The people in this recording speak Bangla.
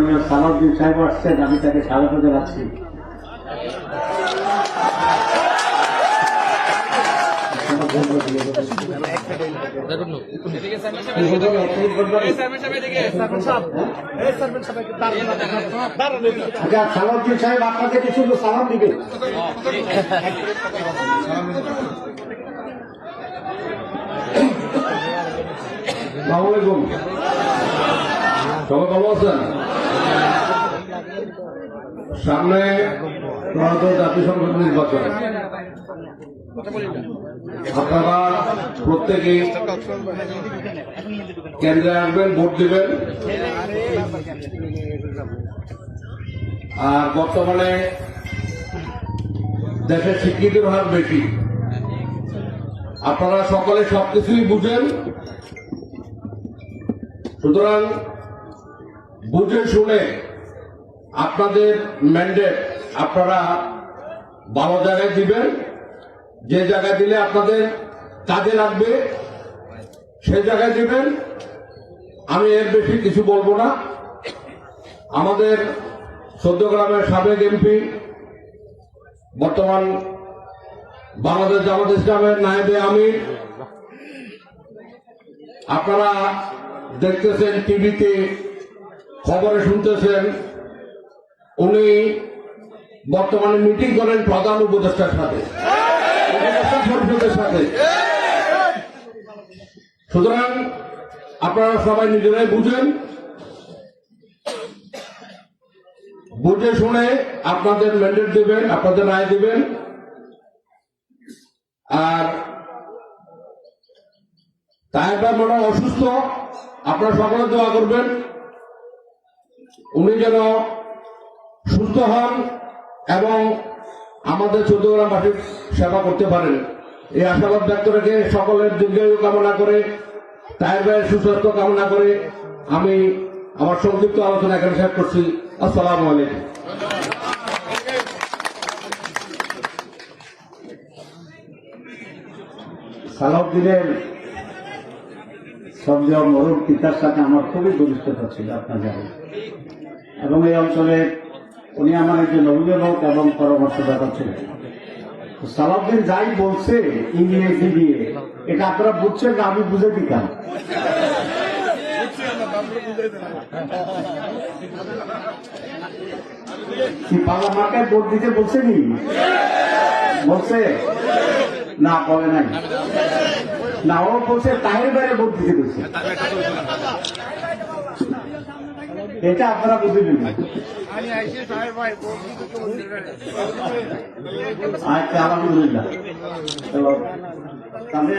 মাননীয় সালাউদ্দিন সাহেব আসছেন, আমি তাকে স্বাগত জানাচ্ছি। আচ্ছা, সালাউদ্দিন সাহেব আপনাকে কিছু সালাম দিবে। আসসালামু আলাইকুম, সবাই ভালো আছেন? সামনে জাতীয় সংসদ নির্বাচন, আপনারা প্রত্যেকেই কেন্দ্রে আসবেন, ভোট দিবেন। আর বর্তমানে দেশের স্বীকৃতির হার বেশি, আপনারা সকলে সবকিছুই বুঝেন। সুতরাং বুঝে শুনে আপনাদের ম্যান্ডেট আপনারা ভালো জায়গায় দিবেন। যে জায়গায় দিলে আপনাদের কাজে লাগবে সেই জায়গায় দিবেন। আমি এর বেশি কিছু বলবো না। আমাদের চৌদ্দগ্রামের সাবেক এমপি, বর্তমান বাংলাদেশ জামাত ইসলামের নায়েবে আমির, আপনারা দেখতেছেন টিভিতে, খবরে শুনতেছেন, উনি বর্তমানে মিটিং করেন প্রধান উপদেষ্টার সাথে, উপদেষ্টা পরিষদের সাথে। সুতরাং আপনারা সবাই নিজেরাই বুঝেন, বুঝে শুনে আপনাদের ম্যান্ডেট দেবেন, আপনাদের রায় দেবেন। আর তাই মনে অসুস্থ, আপনারা সকলে দোয়া করবেন উনি যেন সুস্থ হন এবং আমাদের চৌদ্দগ্রামবাসীর সেবা করতে পারেন। এই আশাবাদ ব্যক্ত রেখে সকলের দীর্ঘায়ু কামনা করে, তায়ের ভাইয়ের সুস্বাস্থ্য কামনা করে আমি আমার সংক্ষিপ্ত আলোচনা এখানে শেষ করছি। আসসালামু আলাইকুম। সালাউদ্দিনের সন্দেহ মরুর পিতার সাথে আমার খুবই ঘনিষ্ঠতা ছিল, আপনার জানেন, এবং এই অঞ্চলে উনি আমার একজন অভিভাবক এবং পরামর্শদাতা ছিলেন। সালাউদ্দিন যাই বলছে ইংলিয়ে দিয়ে, এটা আপনারা বুঝছেন না, আমি বুঝে দিতাম। কি পালা মার্কায় ভোট দিতে বলছে নি? বলছে না, বলে নাই। না, ও বলছে তাহের বাইরে ভোট দিতে বলছে। এটা আপনারা বুঝলেন না। আচ্ছা, আলহামদুলিল্লাহ। তাহলে